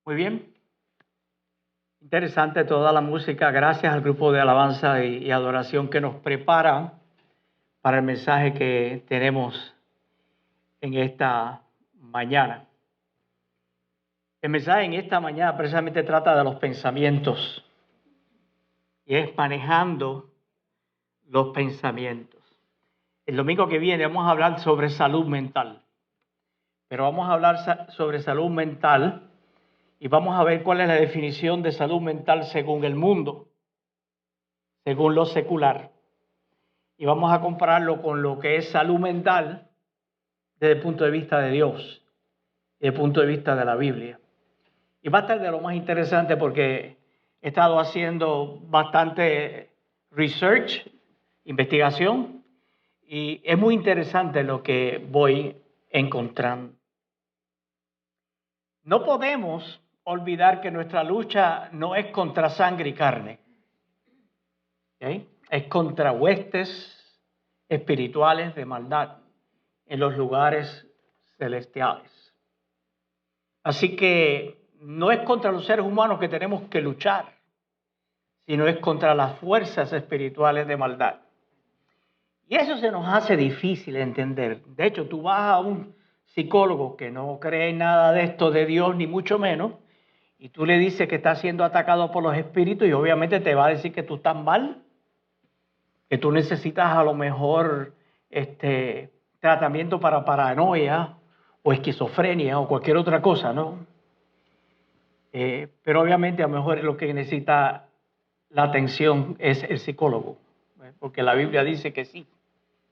Muy bien. Interesante toda la música. Gracias al grupo de alabanza y adoración que nos prepara para el mensaje que tenemos en esta mañana. El mensaje en esta mañana precisamente trata de los pensamientos y es manejando los pensamientos. El domingo que viene vamos a hablar sobre salud mental, pero vamos a hablar sobre salud mental y vamos a ver cuál es la definición de salud mental según el mundo, según lo secular. Y vamos a compararlo con lo que es salud mental desde el punto de vista de Dios y desde el punto de vista de la Biblia. Y va a estar de lo más interesante porque he estado haciendo bastante research, investigación, y es muy interesante lo que voy encontrando. No podemos olvidar que nuestra lucha no es contra sangre y carne, ¿okay? Es contra huestes espirituales de maldad en los lugares celestiales. Así que no es contra los seres humanos que tenemos que luchar, sino es contra las fuerzas espirituales de maldad. Y eso se nos hace difícil de entender. De hecho, tú vas a un psicólogo que no cree en nada de esto de Dios, ni mucho menos, y tú le dices que está siendo atacado por los espíritus y obviamente te va a decir que tú estás mal, que tú necesitas a lo mejor tratamiento para paranoia o esquizofrenia o cualquier otra cosa, ¿no? Pero obviamente a lo mejor lo que necesita la atención es el psicólogo, porque la Biblia dice que sí,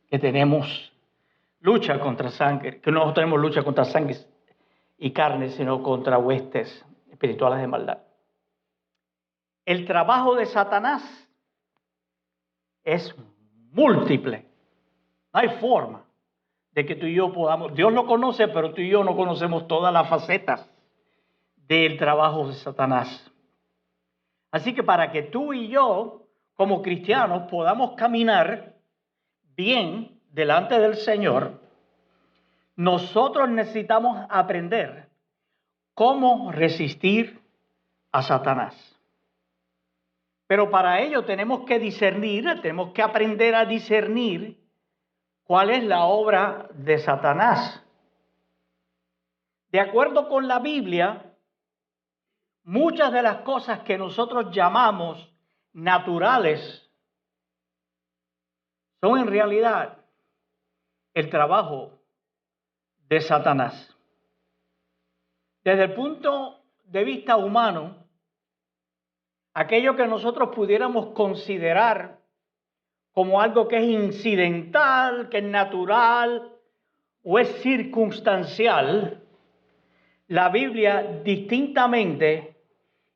que tenemos lucha contra sangre, que no tenemos lucha contra sangre y carne, sino contra huestes espirituales de maldad. El trabajo de Satanás es múltiple. No hay forma de que tú y yo podamos, Dios lo conoce, pero tú y yo no conocemos todas las facetas del trabajo de Satanás. Así que para que tú y yo, como cristianos, podamos caminar bien delante del Señor, nosotros necesitamos aprender cómo resistir a Satanás. Pero para ello tenemos que discernir, tenemos que aprender a discernir cuál es la obra de Satanás. De acuerdo con la Biblia, muchas de las cosas que nosotros llamamos naturales son en realidad el trabajo de Satanás. Desde el punto de vista humano, aquello que nosotros pudiéramos considerar como algo que es incidental, que es natural o es circunstancial, la Biblia distintamente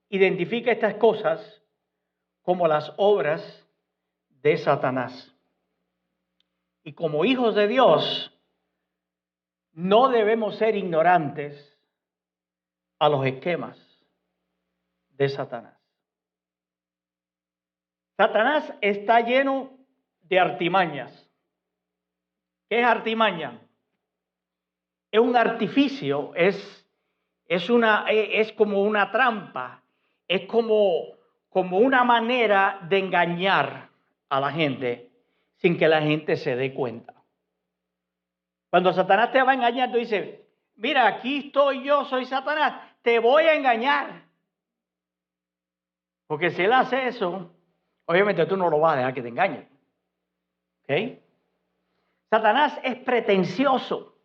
identifica estas cosas como las obras de Satanás. Y como hijos de Dios, no debemos ser ignorantes a los esquemas de Satanás. Satanás está lleno de artimañas. ¿Qué es artimaña? Es un artificio, es como una trampa, es como una manera de engañar a la gente sin que la gente se dé cuenta. Cuando Satanás te va a engañar, tú dices, mira, aquí estoy yo, soy Satanás, te voy a engañar. Porque si él hace eso, obviamente tú no lo vas a dejar que te engañe. ¿Ok? Satanás es pretencioso.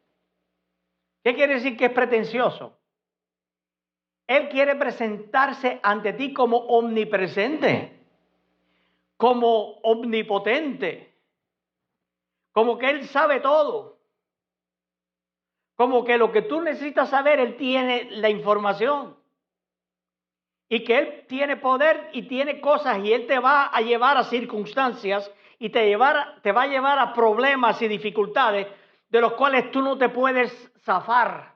¿Qué quiere decir que es pretencioso? Él quiere presentarse ante ti como omnipresente, como omnipotente, como que él sabe todo, como que lo que tú necesitas saber, él tiene la información y que él tiene poder y tiene cosas y él te va a llevar a circunstancias y te va a llevar a problemas y dificultades de los cuales tú no te puedes zafar.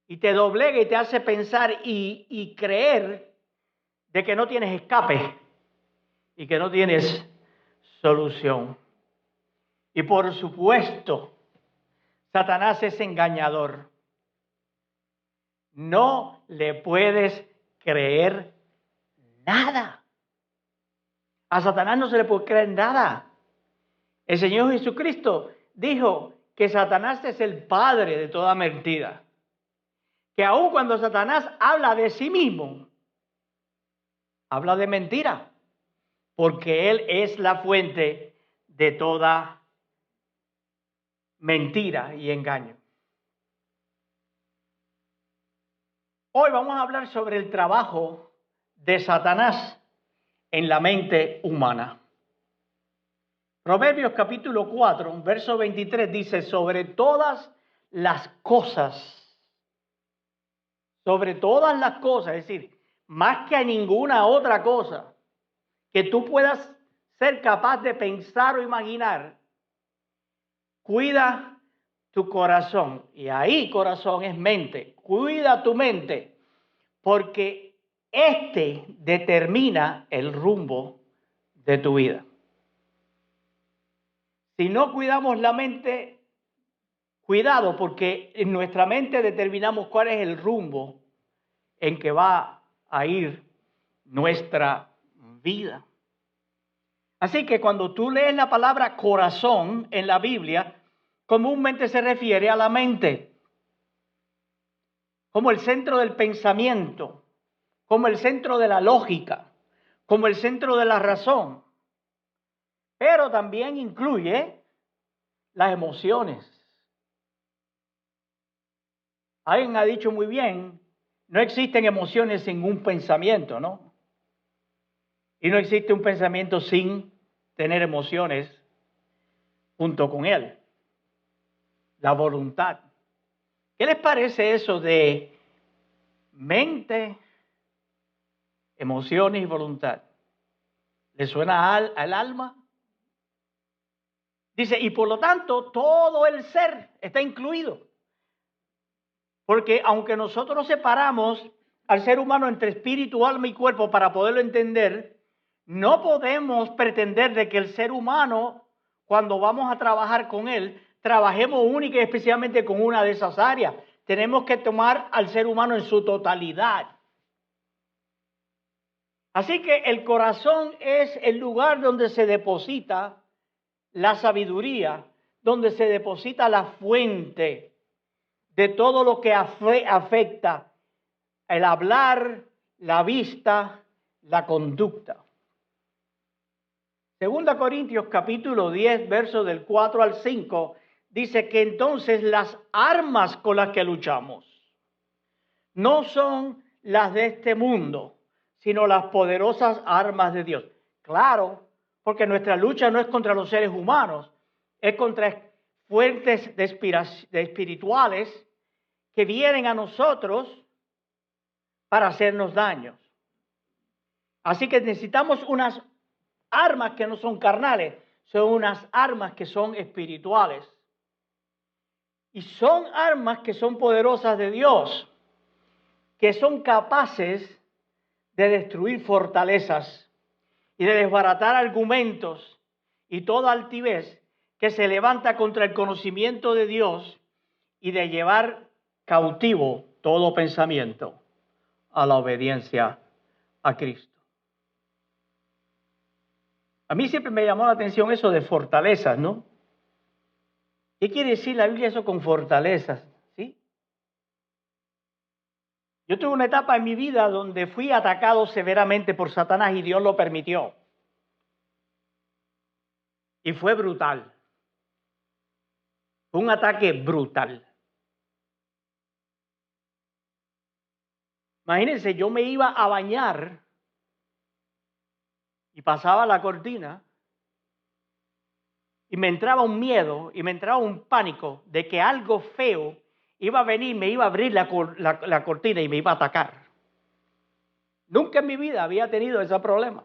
Y te doblega y te hace pensar y creer de que no tienes escape y que no tienes solución. Y por supuesto, Satanás es engañador. no le puedes creer nada. A Satanás no se le puede creer nada. El Señor Jesucristo dijo que Satanás es el padre de toda mentira. Que aun cuando Satanás habla de sí mismo, habla de mentira, porque él es la fuente de toda mentira y engaño. Hoy vamos a hablar sobre el trabajo de Satanás en la mente humana. Proverbios capítulo 4, verso 23 dice, sobre todas las cosas, es decir, más que a ninguna otra cosa que tú puedas ser capaz de pensar o imaginar, cuida tu corazón. Y ahí corazón es mente. Cuida tu mente, porque este determina el rumbo de tu vida. Si no cuidamos la mente, cuidado, porque en nuestra mente determinamos cuál es el rumbo en que va a ir nuestra vida. Así que cuando tú lees la palabra corazón en la Biblia, comúnmente se refiere a la mente, como el centro del pensamiento, como el centro de la lógica, como el centro de la razón. Pero también incluye las emociones. Alguien ha dicho muy bien, no existen emociones sin un pensamiento, ¿no? Y no existe un pensamiento sin tener emociones junto con él. La voluntad. ¿Qué les parece eso de mente, emociones y voluntad? ¿Le suena al alma? Dice, y por lo tanto, todo el ser está incluido. Porque aunque nosotros separamos al ser humano entre espíritu, alma y cuerpo para poderlo entender, no podemos pretender de que el ser humano, cuando vamos a trabajar con él, trabajemos única y especialmente con una de esas áreas. Tenemos que tomar al ser humano en su totalidad. Así que el corazón es el lugar donde se deposita la sabiduría, donde se deposita la fuente de todo lo que afecta el hablar, la vista, la conducta. Segunda Corintios capítulo 10, versos del 4 al 5, dice que entonces las armas con las que luchamos no son las de este mundo, sino las poderosas armas de Dios. Claro, porque nuestra lucha no es contra los seres humanos, es contra fuentes de espirituales que vienen a nosotros para hacernos daños. Así que necesitamos unas armas que no son carnales, son unas armas que son espirituales. Y son armas que son poderosas de Dios, que son capaces de destruir fortalezas y de desbaratar argumentos y toda altivez que se levanta contra el conocimiento de Dios y de llevar cautivo todo pensamiento a la obediencia a Cristo. A mí siempre me llamó la atención eso de fortalezas, ¿no? ¿Qué quiere decir la Biblia eso con fortalezas? ¿Sí? Yo tuve una etapa en mi vida donde fui atacado severamente por Satanás y Dios lo permitió. Y fue brutal. Fue un ataque brutal. Imagínense, yo me iba a bañar y pasaba la cortina y me entraba un miedo y me entraba un pánico de que algo feo iba a venir, me iba a abrir la cortina y me iba a atacar. Nunca en mi vida había tenido ese problema.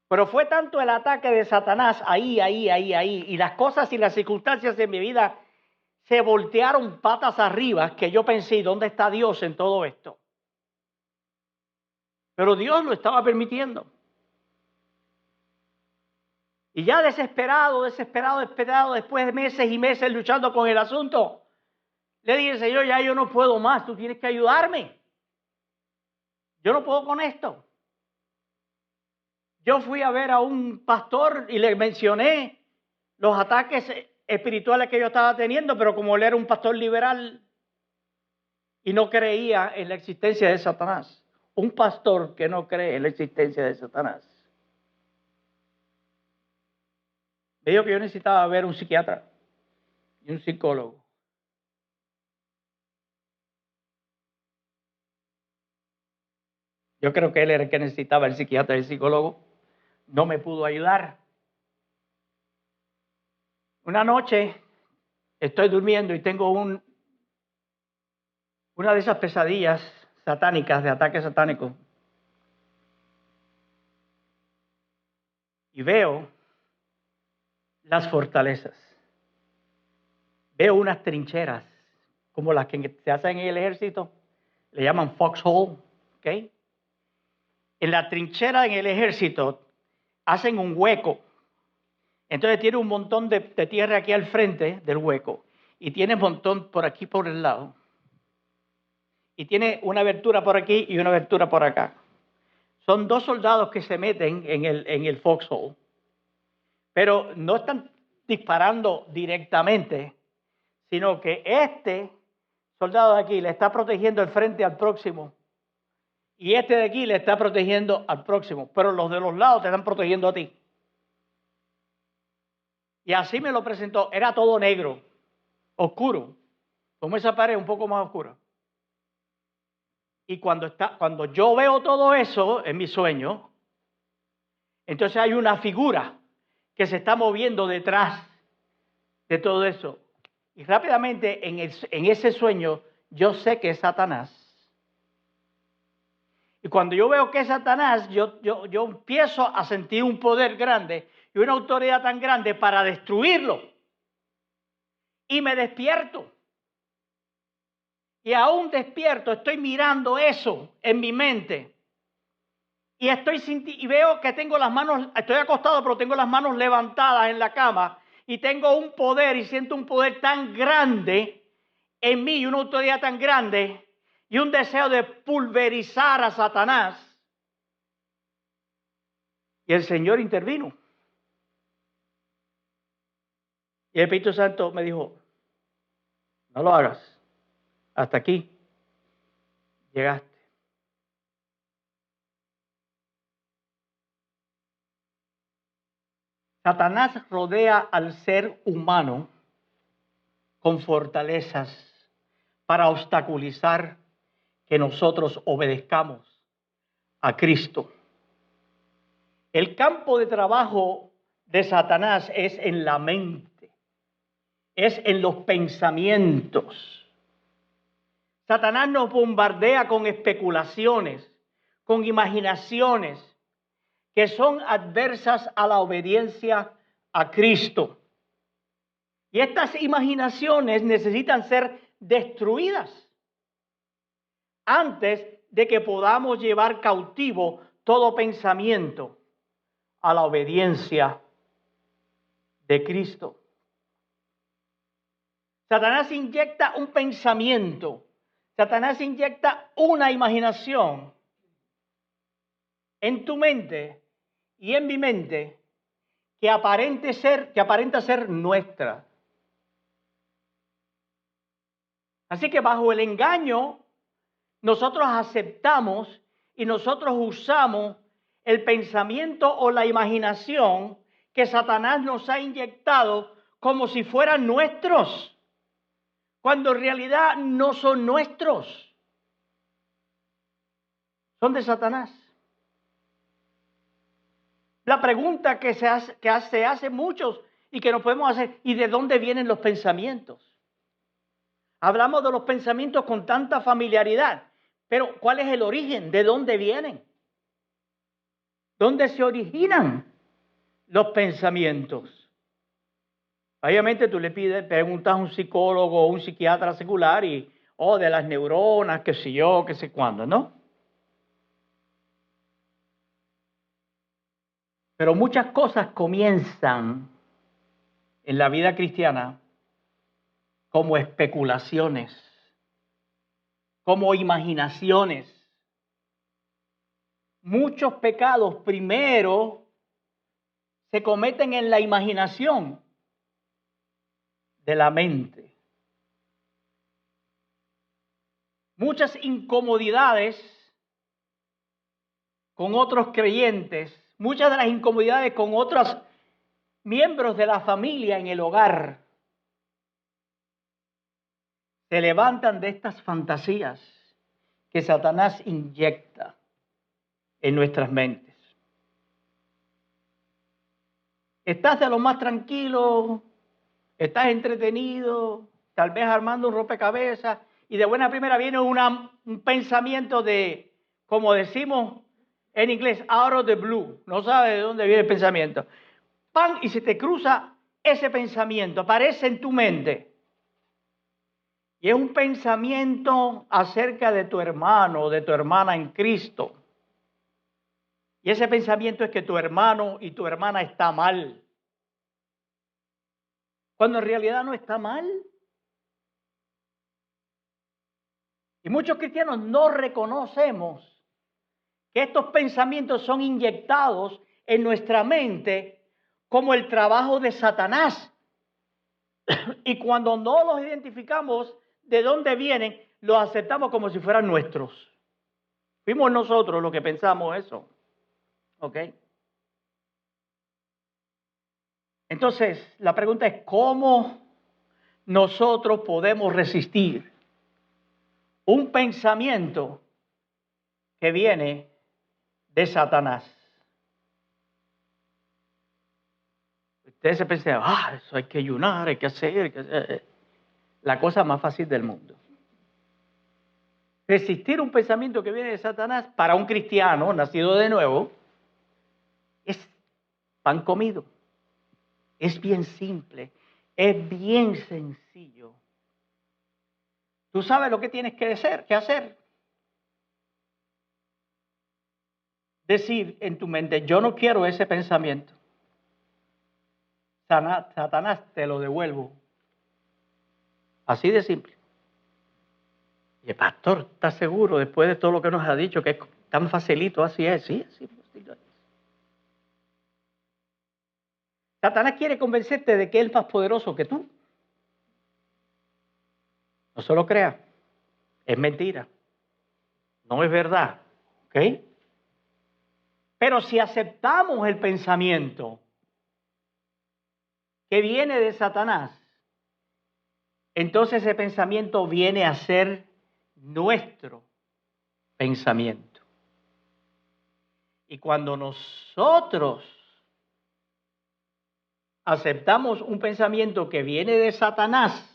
Pero fue tanto el ataque de Satanás ahí, y las cosas y las circunstancias de mi vida se voltearon patas arriba que yo pensé, ¿dónde está Dios en todo esto? Pero Dios lo estaba permitiendo. Y ya desesperado, después de meses y meses luchando con el asunto, Le dije, Señor, ya yo no puedo más, tú tienes que ayudarme. Yo no puedo con esto. Yo fui a ver a un pastor y le mencioné los ataques espirituales que yo estaba teniendo, pero como él era un pastor liberal y no creía en la existencia de Satanás, un pastor que no cree en la existencia de Satanás, me dijo que yo necesitaba ver un psiquiatra y un psicólogo. Yo creo que él era el que necesitaba el psiquiatra y el psicólogo. No me pudo ayudar. Una noche estoy durmiendo y tengo una de esas pesadillas satánicas, de ataques satánicos. Y veo las fortalezas. Veo unas trincheras, como las que se hacen en el ejército, le llaman foxhole, ¿ok? En la trinchera en el ejército hacen un hueco. Entonces tiene un montón de tierra aquí al frente del hueco y tiene un montón por aquí por el lado. Y tiene una abertura por aquí y una abertura por acá. Son dos soldados que se meten en el foxhole, pero no están disparando directamente, sino que este soldado de aquí le está protegiendo el frente al próximo y este de aquí le está protegiendo al próximo, pero los de los lados te están protegiendo a ti. Y así me lo presentó, era todo negro, oscuro, como esa pared un poco más oscura. Y cuando yo veo todo eso en mi sueño, entonces hay una figura que se está moviendo detrás de todo eso. Y rápidamente en ese sueño yo sé que es Satanás. Y cuando yo veo que es Satanás, yo empiezo a sentir un poder grande y una autoridad tan grande para destruirlo. Y me despierto. Y aún despierto, estoy mirando eso en mi mente. Y veo que tengo las manos, estoy acostado, pero tengo las manos levantadas en la cama. Y tengo un poder y siento un poder tan grande en mí y una autoridad tan grande y un deseo de pulverizar a Satanás. Y el Señor intervino. Y el Espíritu Santo me dijo, no lo hagas. Hasta aquí llegaste. Satanás rodea al ser humano con fortalezas para obstaculizar que nosotros obedezcamos a Cristo. El campo de trabajo de Satanás es en la mente, es en los pensamientos. Satanás nos bombardea con especulaciones, con imaginaciones que son adversas a la obediencia a Cristo. Y estas imaginaciones necesitan ser destruidas antes de que podamos llevar cautivo todo pensamiento a la obediencia de Cristo. Satanás inyecta un pensamiento, Satanás inyecta una imaginación en tu mente y en mi mente que aparenta ser nuestra. Así que bajo el engaño nosotros aceptamos y nosotros usamos el pensamiento o la imaginación que Satanás nos ha inyectado como si fueran nuestros, cuando en realidad no son nuestros, son de Satanás. La pregunta que se hace muchos y que nos podemos hacer, ¿y de dónde vienen los pensamientos? Hablamos de los pensamientos con tanta familiaridad, pero ¿cuál es el origen? ¿De dónde vienen? ¿Dónde se originan los pensamientos? Obviamente tú preguntas a un psicólogo o un psiquiatra secular y, de las neuronas, qué sé yo, qué sé cuándo, ¿no? Pero muchas cosas comienzan en la vida cristiana como especulaciones, como imaginaciones. Muchos pecados primero se cometen en la imaginación de la mente. Muchas incomodidades con otros creyentes, muchas de las incomodidades con otros miembros de la familia en el hogar, se levantan de estas fantasías que Satanás inyecta en nuestras mentes. Estás de lo más tranquilo, estás entretenido, tal vez armando un rompecabezas, y de buena primera viene un pensamiento de, como decimos en inglés, out of the blue. No sabes de dónde viene el pensamiento. ¡Pam! Y se te cruza ese pensamiento, aparece en tu mente. Y es un pensamiento acerca de tu hermano o de tu hermana en Cristo. Y ese pensamiento es que tu hermano y tu hermana está mal, cuando en realidad no está mal. Y muchos cristianos no reconocemos que estos pensamientos son inyectados en nuestra mente como el trabajo de Satanás. Y cuando no los identificamos de dónde vienen, los aceptamos como si fueran nuestros. Fuimos nosotros los que pensamos eso. ¿Ok? Entonces, la pregunta es, ¿cómo nosotros podemos resistir un pensamiento que viene de Satanás? Ustedes se pensan, eso hay que ayunar, hay que hacer. La cosa más fácil del mundo. Resistir un pensamiento que viene de Satanás para un cristiano nacido de nuevo es pan comido. Es bien simple, es bien sencillo. Tú sabes lo que tienes que hacer. Decir en tu mente, yo no quiero ese pensamiento. Satanás, te lo devuelvo. Así de simple. Y el pastor, ¿estás seguro después de todo lo que nos ha dicho que es tan facilito? Así es, sí, así es. Satanás quiere convencerte de que él es más poderoso que tú. No se lo creas. Es mentira. No es verdad. ¿Ok? Pero si aceptamos el pensamiento que viene de Satanás, entonces ese pensamiento viene a ser nuestro pensamiento. Y cuando nosotros aceptamos un pensamiento que viene de Satanás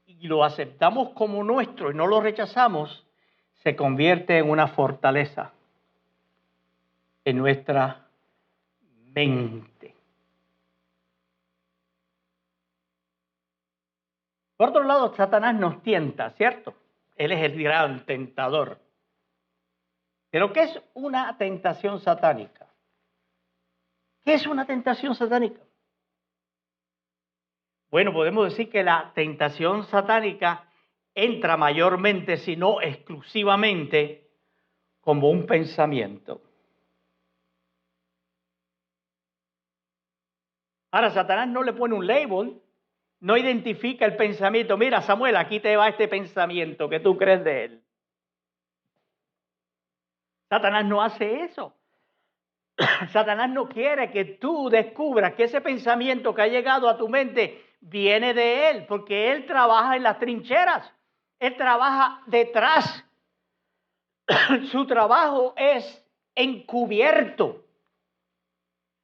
y lo aceptamos como nuestro y no lo rechazamos, se convierte en una fortaleza en nuestra mente. Por otro lado, Satanás nos tienta, ¿cierto? Él es el gran tentador. Pero ¿qué es una tentación satánica? ¿Qué es una tentación satánica? Bueno, podemos decir que la tentación satánica entra mayormente, si no exclusivamente, como un pensamiento. Ahora, Satanás no le pone un label, no identifica el pensamiento. Mira, Samuel, aquí te va este pensamiento que tú crees de él. Satanás no hace eso. Satanás no quiere que tú descubras que ese pensamiento que ha llegado a tu mente viene de él, porque él trabaja en las trincheras, él trabaja detrás. Su trabajo es encubierto.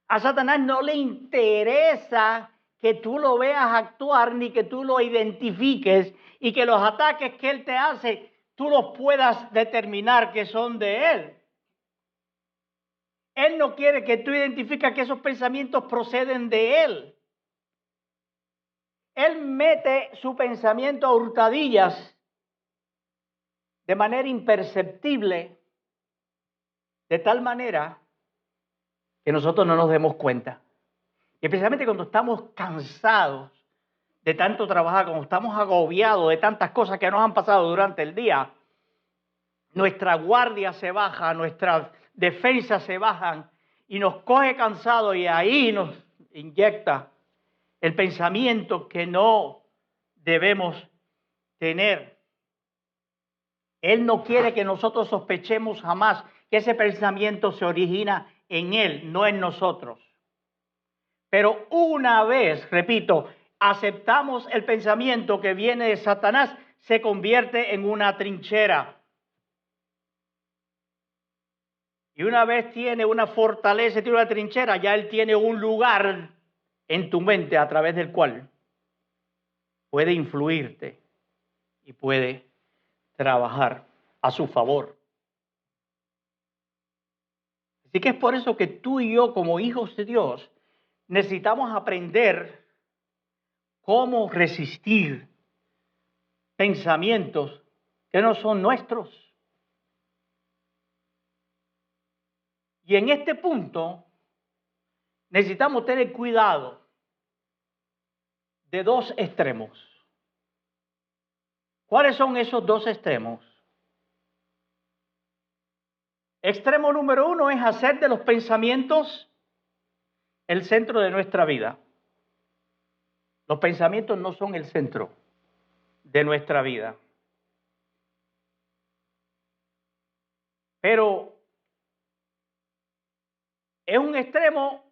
A Satanás no le interesa que tú lo veas actuar ni que tú lo identifiques y que los ataques que él te hace tú los puedas determinar que son de él. Él no quiere que tú identifiques que esos pensamientos proceden de él. Él mete su pensamiento a hurtadillas de manera imperceptible, de tal manera que nosotros no nos demos cuenta. Y especialmente cuando estamos cansados de tanto trabajar, como estamos agobiados de tantas cosas que nos han pasado durante el día, nuestra guardia se baja, nuestras defensas se bajan y nos coge cansados y ahí nos inyecta el pensamiento que no debemos tener. Él no quiere que nosotros sospechemos jamás que ese pensamiento se origina en Él, no en nosotros. Pero una vez, repito, aceptamos el pensamiento que viene de Satanás, se convierte en una trinchera. Y una vez tiene una fortaleza, tiene una trinchera, ya él tiene un lugar en tu mente a través del cual puede influirte y puede trabajar a su favor. Así que es por eso que tú y yo, como hijos de Dios, necesitamos aprender cómo resistir pensamientos que no son nuestros. Y en este punto necesitamos tener cuidado de dos extremos. ¿Cuáles son esos dos extremos? Extremo número uno es hacer de los pensamientos el centro de nuestra vida. Los pensamientos no son el centro de nuestra vida. Pero es un extremo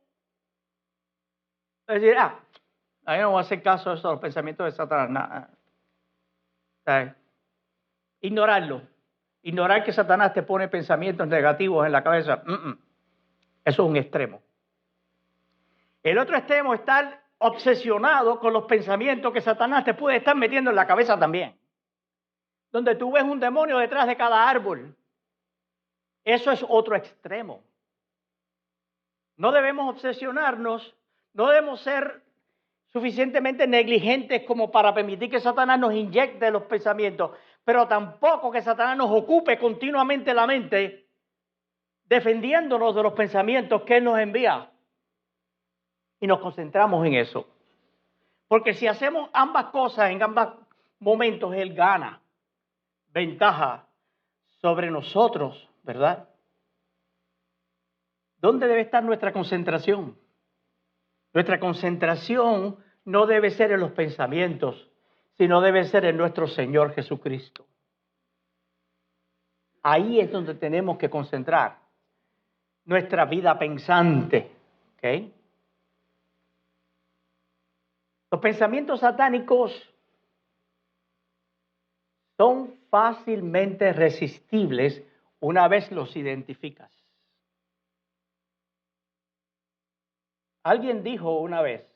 es decir, a mí no voy a hacer caso de eso, los pensamientos de Satanás. Nada. ¿Sabes? Ignorarlo. Ignorar que Satanás te pone pensamientos negativos en la cabeza. Eso es un extremo. El otro extremo es estar obsesionado con los pensamientos que Satanás te puede estar metiendo en la cabeza también. Donde tú ves un demonio detrás de cada árbol. Eso es otro extremo. No debemos obsesionarnos, no debemos ser suficientemente negligentes como para permitir que Satanás nos inyecte los pensamientos, pero tampoco que Satanás nos ocupe continuamente la mente defendiéndonos de los pensamientos que Él nos envía. Y nos concentramos en eso. Porque si hacemos ambas cosas en ambos momentos, Él gana ventaja sobre nosotros, ¿verdad? ¿Dónde debe estar nuestra concentración? Nuestra concentración no debe ser en los pensamientos, sino debe ser en nuestro Señor Jesucristo. Ahí es donde tenemos que concentrar nuestra vida pensante. ¿Okay? Los pensamientos satánicos son fácilmente resistibles una vez los identificas. Alguien dijo una vez,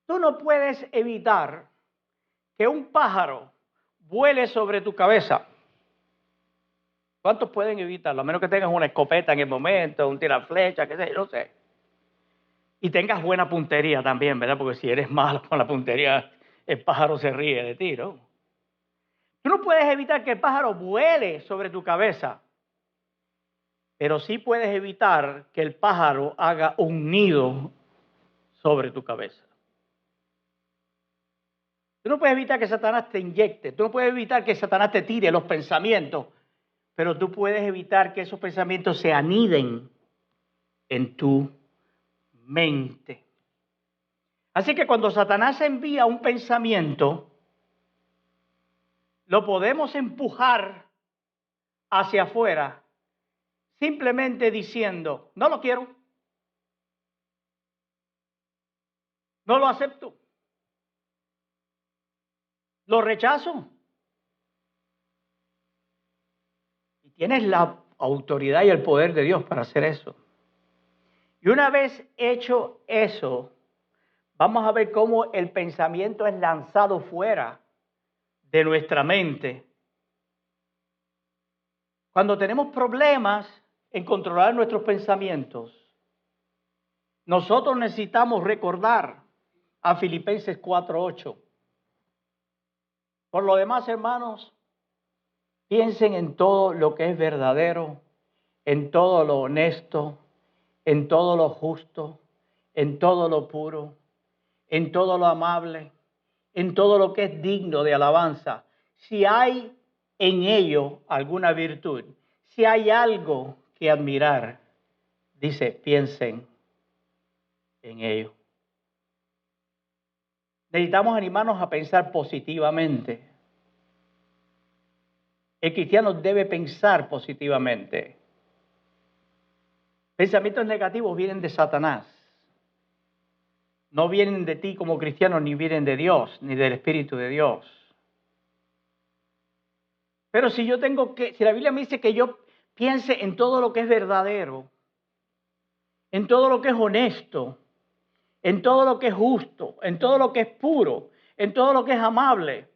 tú no puedes evitar que un pájaro vuele sobre tu cabeza. ¿Cuántos pueden evitarlo? A menos que tengas una escopeta en el momento, un tiraflecha, qué sé yo, no sé. Y tengas buena puntería también, ¿verdad? Porque si eres malo con la puntería, el pájaro se ríe de ti, ¿no? Tú no puedes evitar que el pájaro vuele sobre tu cabeza, pero sí puedes evitar que el pájaro haga un nido sobre tu cabeza. Tú no puedes evitar que Satanás te inyecte, tú no puedes evitar que Satanás te tire los pensamientos, pero tú puedes evitar que esos pensamientos se aniden en tu mente. Así que cuando Satanás envía un pensamiento, lo podemos empujar hacia afuera, simplemente diciendo, no lo quiero, no lo acepto, lo rechazo. Y tienes la autoridad y el poder de Dios para hacer eso. Y una vez hecho eso, vamos a ver cómo el pensamiento es lanzado fuera de nuestra mente. Cuando tenemos problemas en controlar nuestros pensamientos, nosotros necesitamos recordar a Filipenses 4:8. Por lo demás, hermanos, piensen en todo lo que es verdadero, en todo lo honesto, en todo lo justo, en todo lo puro, en todo lo amable, en todo lo que es digno de alabanza, si hay en ello alguna virtud, si hay algo que admirar, dice, piensen en ello. Necesitamos animarnos a pensar positivamente. El cristiano debe pensar positivamente. Pensamientos negativos vienen de Satanás. No vienen de ti como cristiano, ni vienen de Dios, ni del Espíritu de Dios. Pero si la Biblia me dice que yo piense en todo lo que es verdadero, en todo lo que es honesto, en todo lo que es justo, en todo lo que es puro, en todo lo que es amable,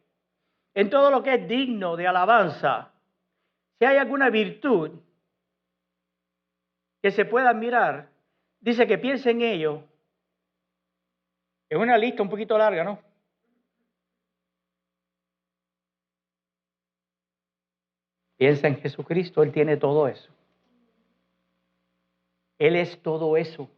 en todo lo que es digno de alabanza, si hay alguna virtud que se pueda admirar, dice que piense en ello. Es una lista un poquito larga, ¿no? Piensa en Jesucristo, Él tiene todo eso. Él es todo eso.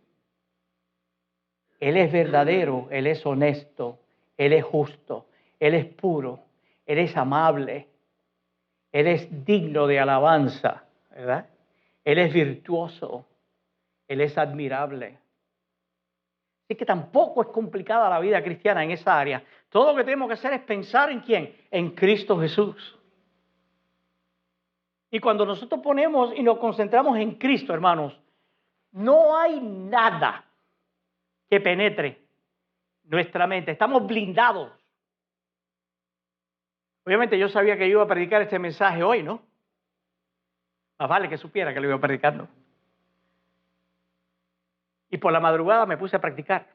Él es verdadero, Él es honesto, Él es justo, Él es puro, Él es amable, Él es digno de alabanza, ¿verdad? Él es virtuoso, Él es admirable. Así que tampoco es complicada la vida cristiana en esa área. Todo lo que tenemos que hacer es pensar en ¿quién? En Cristo Jesús. Y cuando nosotros ponemos y nos concentramos en Cristo, hermanos, no hay nada que penetre nuestra mente. Estamos blindados. Obviamente yo sabía que yo iba a predicar este mensaje hoy, ¿no? Más vale que supiera que lo iba a predicar, ¿no? Y por la madrugada me puse a practicar.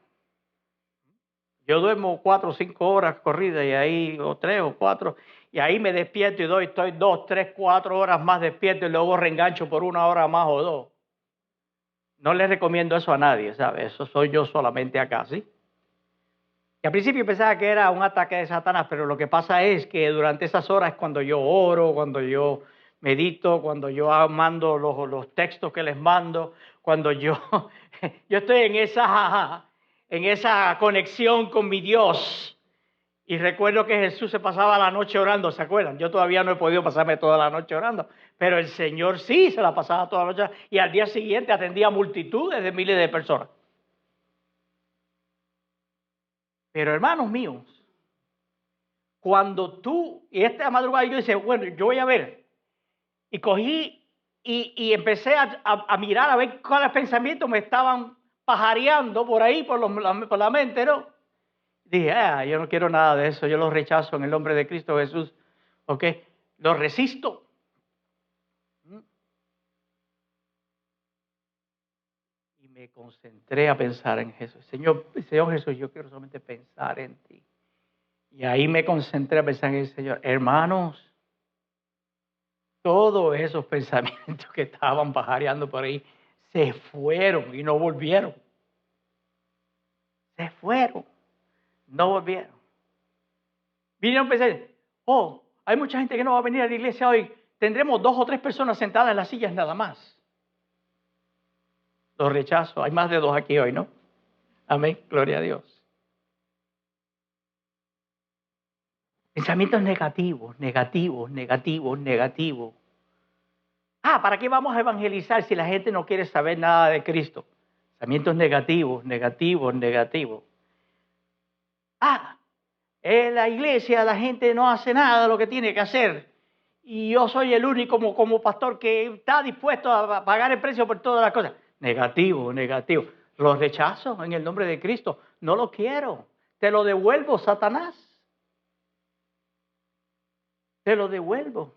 Yo duermo 4 o 5 horas corridas y ahí, o 3 o 4, y ahí me despierto y estoy 2, 3, 4 horas más despierto y luego reengancho por 1 hora más o 2. No le recomiendo eso a nadie, ¿sabes? Eso soy yo solamente acá, ¿sí? Y al principio pensaba que era un ataque de Satanás, pero lo que pasa es que durante esas horas es cuando yo oro, cuando yo medito, cuando yo mando los textos que les mando, cuando yo estoy en esa conexión con mi Dios. Y recuerdo que Jesús se pasaba la noche orando, ¿se acuerdan? Yo todavía no he podido pasarme toda la noche orando, pero el Señor sí se la pasaba toda la noche y al día siguiente atendía a multitudes de miles de personas. Pero hermanos míos, cuando y esta madrugada yo dije, bueno, yo voy a ver, y cogí y empecé a mirar a ver cuáles pensamientos me estaban pajareando por ahí, por la mente, ¿no? Dije, yo no quiero nada de eso, yo lo rechazo en el nombre de Cristo Jesús, ¿ok? Lo resisto. Y me concentré a pensar en Jesús. Señor Jesús, yo quiero solamente pensar en ti. Y ahí me concentré a pensar en el Señor. Hermanos, todos esos pensamientos que estaban pajareando por ahí se fueron y no volvieron. Se fueron, no volvieron. Vinieron a pensar, hay mucha gente que no va a venir a la iglesia hoy. Tendremos 2 o 3 personas sentadas en las sillas nada más. Los rechazo. Hay más de 2 aquí hoy, ¿no? Amén. Gloria a Dios. Pensamientos negativos, negativos, negativos, negativos. ¿Para qué vamos a evangelizar si la gente no quiere saber nada de Cristo? Pensamientos negativos, negativos, negativos. En la iglesia la gente no hace nada de lo que tiene que hacer. Y yo soy el único como pastor que está dispuesto a pagar el precio por todas las cosas. Negativo, negativo. Los rechazo en el nombre de Cristo. No lo quiero. Te lo devuelvo, Satanás. Te lo devuelvo.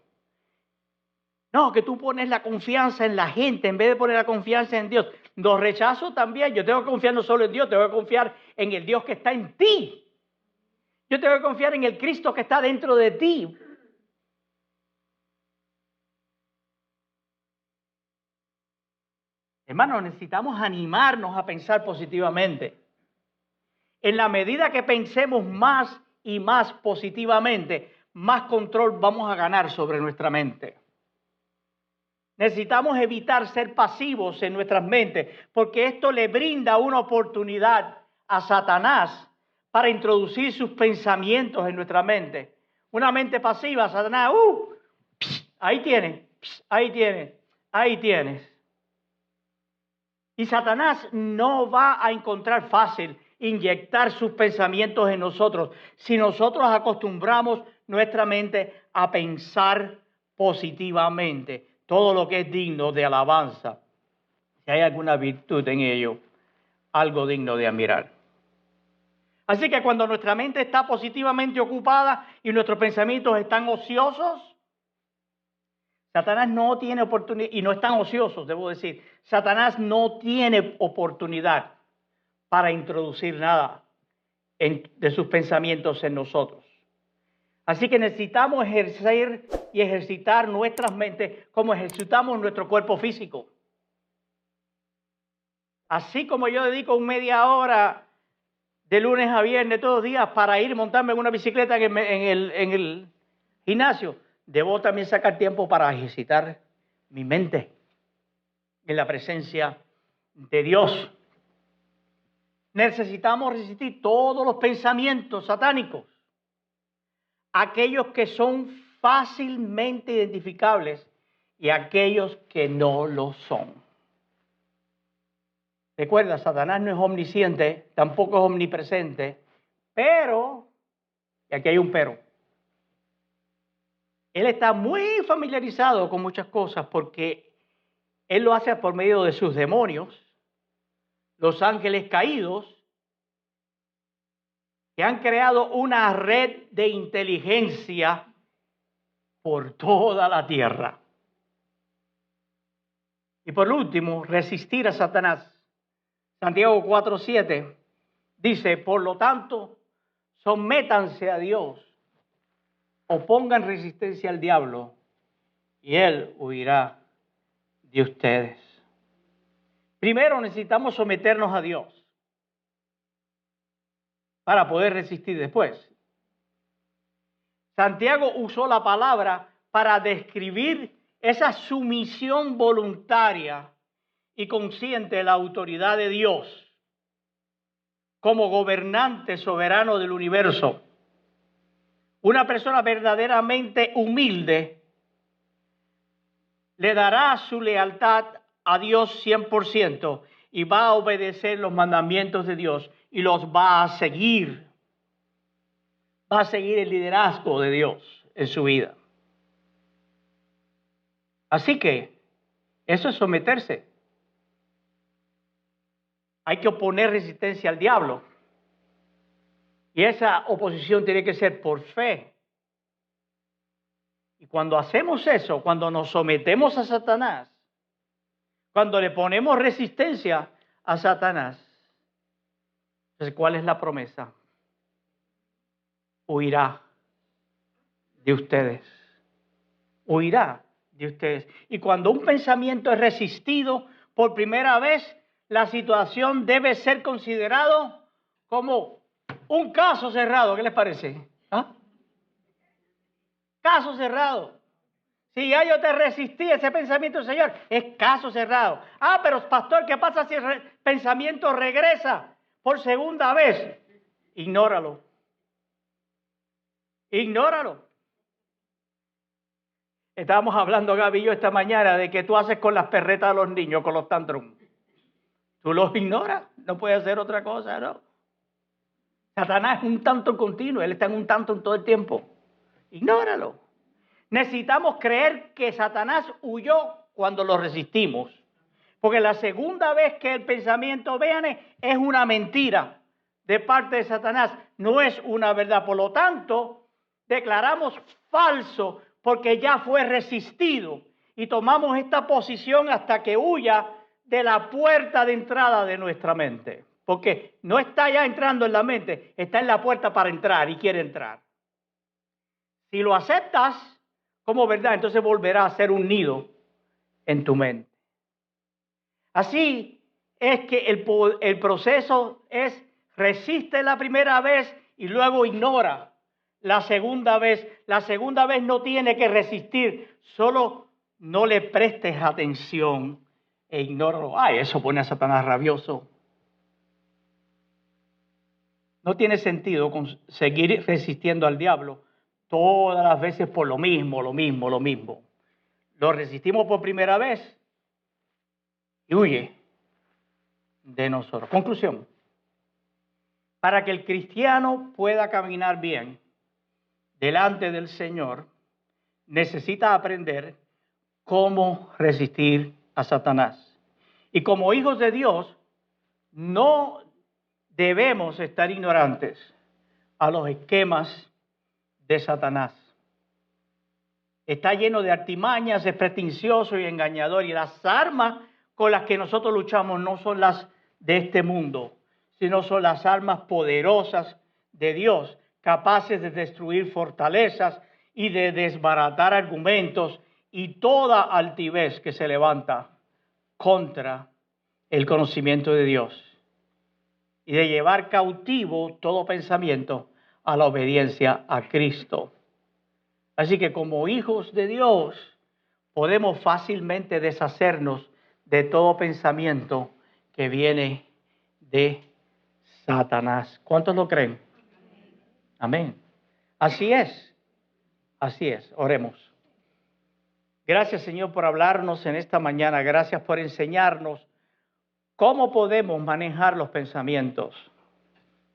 No, que tú pones la confianza en la gente en vez de poner la confianza en Dios. Los rechazo también. Yo tengo que confiar no solo en Dios, tengo que confiar en el Dios que está en ti. Yo tengo que confiar en el Cristo que está dentro de ti. Hermanos, necesitamos animarnos a pensar positivamente. En la medida que pensemos más y más positivamente, más control vamos a ganar sobre nuestra mente. Necesitamos evitar ser pasivos en nuestras mentes, porque esto le brinda una oportunidad a Satanás para introducir sus pensamientos en nuestra mente. Una mente pasiva, Satanás, ahí tienes, ahí tienes, ahí tienes. Y Satanás no va a encontrar fácil inyectar sus pensamientos en nosotros si nosotros acostumbramos nuestra mente a pensar positivamente todo lo que es digno de alabanza. Si hay alguna virtud en ello, algo digno de admirar. Así que cuando nuestra mente está positivamente ocupada y nuestros pensamientos están ociosos, Satanás no tiene oportunidad, y no están ociosos, debo decir, Satanás no tiene oportunidad para introducir nada de sus pensamientos en nosotros. Así que necesitamos ejercer y ejercitar nuestras mentes como ejercitamos nuestro cuerpo físico. Así como yo dedico media hora de lunes a viernes todos los días para ir montarme en una bicicleta en el gimnasio, debo también sacar tiempo para ejercitar mi mente en la presencia de Dios. Necesitamos resistir todos los pensamientos satánicos, aquellos que son fácilmente identificables y aquellos que no lo son. Recuerda, Satanás no es omnisciente, tampoco es omnipresente, pero, y aquí hay un pero, él está muy familiarizado con muchas cosas porque él lo hace por medio de sus demonios, los ángeles caídos, que han creado una red de inteligencia por toda la tierra. Y por último, resistir a Satanás. Santiago 4:7 dice, por lo tanto, sométanse a Dios, opongan resistencia al diablo y él huirá de ustedes. Primero necesitamos someternos a Dios para poder resistir después. Santiago usó la palabra para describir esa sumisión voluntaria y consciente de la autoridad de Dios como gobernante soberano del universo. Una persona verdaderamente humilde le dará su lealtad a Dios 100% y va a obedecer los mandamientos de Dios y los va a seguir. Va a seguir el liderazgo de Dios en su vida. Así que eso es someterse. Hay que oponer resistencia al diablo. Y esa oposición tiene que ser por fe. Y cuando hacemos eso, cuando nos sometemos a Satanás, cuando le ponemos resistencia a Satanás, entonces, ¿cuál es la promesa? Huirá de ustedes. Huirá de ustedes. Y cuando un pensamiento es resistido por primera vez, la situación debe ser considerado como un caso cerrado. ¿Qué les parece? ¿Ah? Caso cerrado. Si ya yo te resistí ese pensamiento, Señor, es caso cerrado. Ah, pero pastor, ¿qué pasa si el pensamiento regresa por segunda vez? Ignóralo. Ignóralo. Estábamos hablando, Gaby y yo, esta mañana de que tú haces con las perretas de los niños, con los tantrums. Tú los ignoras, no puedes hacer otra cosa, ¿no? Satanás es un tanto continuo, él está en un tanto en todo el tiempo. Ignóralo. Necesitamos creer que Satanás huyó cuando lo resistimos. Porque la segunda vez que el pensamiento viene es una mentira de parte de Satanás, no es una verdad. Por lo tanto, declaramos falso porque ya fue resistido y tomamos esta posición hasta que huya de la puerta de entrada de nuestra mente. Porque no está ya entrando en la mente, está en la puerta para entrar y quiere entrar. Si lo aceptas como verdad, entonces volverá a ser un nido en tu mente. Así es que el proceso es resiste la primera vez y luego ignora la segunda vez. La segunda vez no tiene que resistir, solo no le prestes atención e ignóralo. Ay, eso pone a Satanás rabioso. No tiene sentido seguir resistiendo al diablo todas las veces por lo mismo. Lo resistimos por primera vez y huye de nosotros. Conclusión. Para que el cristiano pueda caminar bien delante del Señor, necesita aprender cómo resistir a Satanás. Y como hijos de Dios, no debemos estar ignorantes a los esquemas de Satanás. Está lleno de artimañas, es pretencioso y engañador. Y las armas con las que nosotros luchamos no son las de este mundo, sino son las armas poderosas de Dios, capaces de destruir fortalezas y de desbaratar argumentos y toda altivez que se levanta contra el conocimiento de Dios, y de llevar cautivo todo pensamiento a la obediencia a Cristo. Así que como hijos de Dios podemos fácilmente deshacernos de todo pensamiento que viene de Satanás. ¿Cuántos lo creen? Amén. Así es. Oremos. Gracias, Señor, por hablarnos en esta mañana. Gracias por enseñarnos cómo podemos manejar los pensamientos,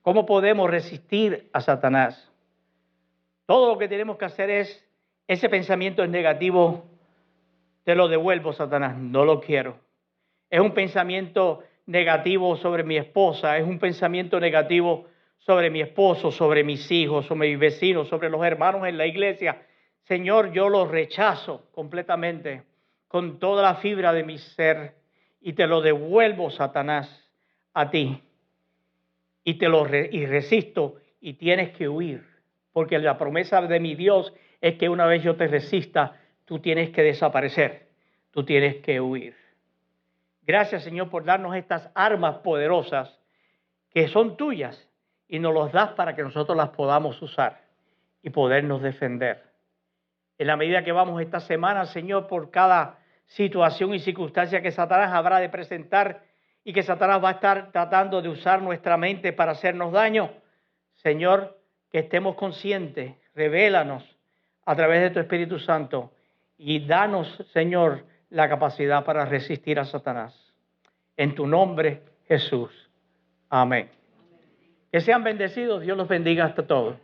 cómo podemos resistir a Satanás. Todo lo que tenemos que hacer es, ese pensamiento es negativo, te lo devuelvo, Satanás, no lo quiero. Es un pensamiento negativo sobre mi esposa, es un pensamiento negativo sobre mi esposo, sobre mis hijos, sobre mis vecinos, sobre los hermanos en la iglesia. Señor, yo lo rechazo completamente con toda la fibra de mi ser y te lo devuelvo, Satanás, a ti. Y resisto y tienes que huir, porque la promesa de mi Dios es que una vez yo te resista, tú tienes que desaparecer, tú tienes que huir. Gracias, Señor, por darnos estas armas poderosas que son tuyas y nos las das para que nosotros las podamos usar y podernos defender. En la medida que vamos esta semana, Señor, por cada situación y circunstancia que Satanás habrá de presentar y que Satanás va a estar tratando de usar nuestra mente para hacernos daño, Señor, que estemos conscientes, revélanos a través de tu Espíritu Santo y danos, Señor, la capacidad para resistir a Satanás. En tu nombre, Jesús. Amén. Que sean bendecidos. Dios los bendiga hasta todos.